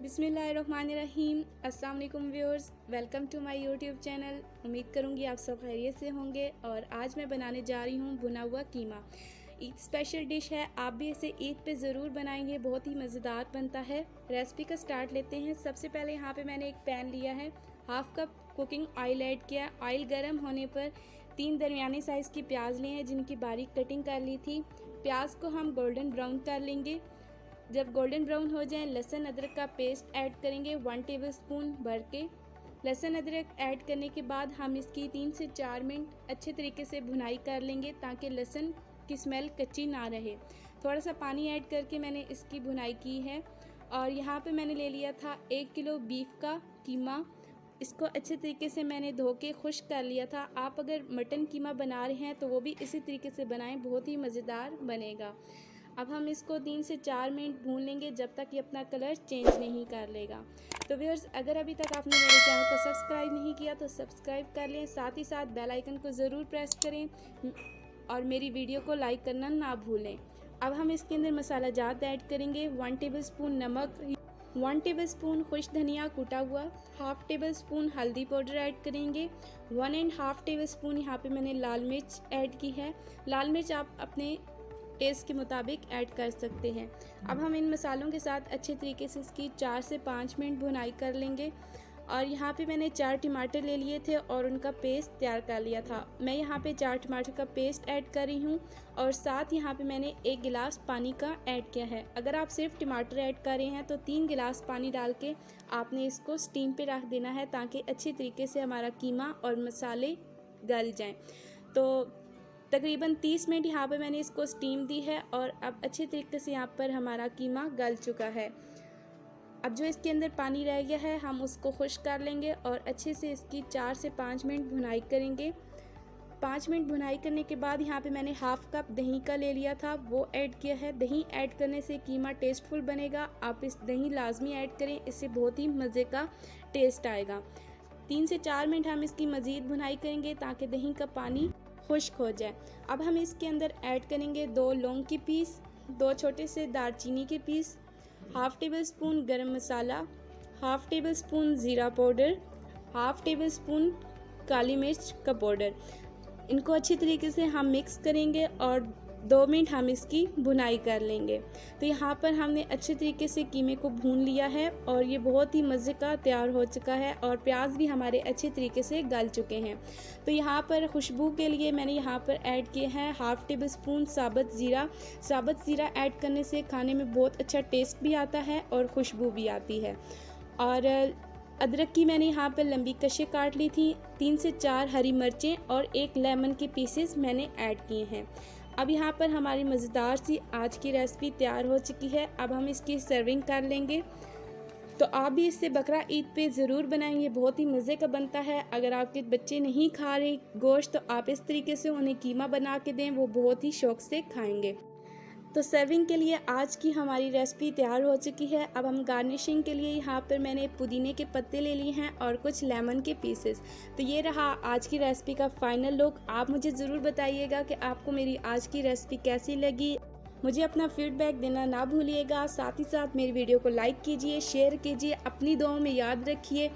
बिस्मिल्लाहिर्रहमानिर्रहीम। अस्सलाम वालेकुम viewers, welcome to my YouTube channel. उम्मीद करूँगी आप सब खैरियत से होंगे। और आज मैं बनाने जा रही हूँ भुना हुआ कीमा। ईद स्पेशल डिश है, आप भी इसे ईद पे ज़रूर बनाएंगे, बहुत ही मज़ेदार बनता है। रेसिपी का स्टार्ट लेते हैं। सबसे पहले यहाँ पे मैंने एक पैन लिया है, half cup cooking oil add किया। ऑयल गर्म होने पर 3 दरमियाने साइज़ की प्याज लिए हैं जिनकी बारीक कटिंग कर ली थी। प्याज को हम गोल्डन ब्राउन कर लेंगे। जब गोल्डन ब्राउन हो जाए, लहसुन अदरक का पेस्ट ऐड करेंगे 1 टेबलस्पून भर के। लहसुन अदरक ऐड करने के बाद हम इसकी 3 से 4 मिनट अच्छे तरीके से भुनाई कर लेंगे ताकि लहसुन की स्मेल कच्ची ना रहे। थोड़ा सा पानी ऐड करके मैंने इसकी भुनाई की है। और यहाँ पे मैंने ले लिया था 1 किलो बीफ का कीमा। इसको अच्छे तरीके से मैंने धो के खुश्क कर लिया था। आप अगर मटन कीमा बना रहे हैं तो वो भी इसी तरीके से बनाएं, बहुत ही मज़ेदार बनेगा। अब हम इसको 3 से 4 मिनट भून लेंगे जब तक ये अपना कलर चेंज नहीं कर लेगा। तो व्यूअर्स, अगर अभी तक आपने मेरे चैनल को सब्सक्राइब नहीं किया तो सब्सक्राइब कर लें, साथ ही साथ बेल आइकन को ज़रूर प्रेस करें और मेरी वीडियो को लाइक करना ना भूलें। अब हम इसके अंदर मसाला जात ऐड करेंगे। 1 टेबलस्पून नमक, 1 टेबलस्पून खुश्क धनिया कूटा हुआ, हाफ़ टेबल स्पून हल्दी पाउडर ऐड करेंगे। 1 एंड हाफ़ टेबल स्पून यहाँ पे मैंने लाल मिर्च ऐड की है। लाल मिर्च आप अपने टेस्ट के मुताबिक ऐड कर सकते हैं। अब हम इन मसालों के साथ अच्छे तरीके से इसकी 4 से 5 मिनट भुनाई कर लेंगे। और यहाँ पे मैंने 4 टमाटर ले लिए थे और उनका पेस्ट तैयार कर लिया था। मैं यहाँ पे 4 टमाटर का पेस्ट ऐड कर रही हूँ और साथ यहाँ पे मैंने 1 गिलास पानी का ऐड किया है। अगर आप सिर्फ टमाटर ऐड कर रहे हैं तो 3 गिलास पानी डाल के आपने इसको स्टीम पे रख देना है ताकि अच्छी तरीके से हमारा कीमा और मसाले गल जाएँ। तो तकरीबन 30 मिनट यहाँ पे मैंने इसको स्टीम दी है और अब अच्छे तरीके से यहाँ पर हमारा कीमा गल चुका है। अब जो इसके अंदर पानी रह गया है हम उसको खुश्क कर लेंगे और अच्छे से इसकी 4 से 5 मिनट भुनाई करेंगे। 5 मिनट भुनाई करने के बाद यहाँ पे मैंने हाफ़ कप दही का ले लिया था, वो ऐड किया है। दही ऐड करने से कीमा टेस्टफुल बनेगा, आप इस दही लाजमी ऐड करें, इससे बहुत ही मज़े का टेस्ट आएगा। 3 से 4 मिनट हम इसकी मज़ीद भुनाई करेंगे ताकि दही का पानी खुश्क हो जाए। अब हम इसके अंदर ऐड करेंगे 2 लौंग की पीस, 2 छोटे से दालचीनी के पीस, हाफ़ टेबल स्पून गरम मसाला, हाफ़ टेबल स्पून ज़ीरा पाउडर, हाफ़ टेबल स्पून काली मिर्च का पाउडर। इनको अच्छी तरीके से हम मिक्स करेंगे और 2 मिनट हम इसकी भुनाई कर लेंगे। तो यहाँ पर हमने अच्छे तरीके से कीमे को भून लिया है और ये बहुत ही मज़े का तैयार हो चुका है और प्याज भी हमारे अच्छे तरीके से गल चुके हैं। तो यहाँ पर खुशबू के लिए मैंने यहाँ पर ऐड किए हैं हाफ़ टेबल स्पून साबुत ज़ीरा। साबुत ज़ीरा ऐड करने से खाने में बहुत अच्छा टेस्ट भी आता है और खुशबू भी आती है। और अदरक की मैंने यहाँ पर लंबी कशें काट ली थी। 3 से 4 हरी मिर्चें और 1 लेमन के पीसेस मैंने ऐड किए हैं। अब यहाँ पर हमारी मज़ेदार सी आज की रेसिपी तैयार हो चुकी है। अब हम इसकी सर्विंग कर लेंगे। तो आप भी इससे बकरा ईद पे ज़रूर बनाएंगे, बहुत ही मज़े का बनता है। अगर आपके बच्चे नहीं खा रहे गोश्त तो आप इस तरीके से उन्हें कीमा बना के दें, वो बहुत ही शौक़ से खाएंगे। तो सर्विंग के लिए आज की हमारी रेसिपी तैयार हो चुकी है। अब हम गार्निशिंग के लिए यहाँ पर मैंने पुदीने के पत्ते ले लिए हैं और कुछ लेमन के पीसेस। तो ये रहा आज की रेसिपी का फाइनल लुक। आप मुझे ज़रूर बताइएगा कि आपको मेरी आज की रेसिपी कैसी लगी। मुझे अपना फीडबैक देना ना भूलिएगा। साथ ही साथ मेरी वीडियो को लाइक कीजिए, शेयर कीजिए, अपनी दुआओं में याद रखिए।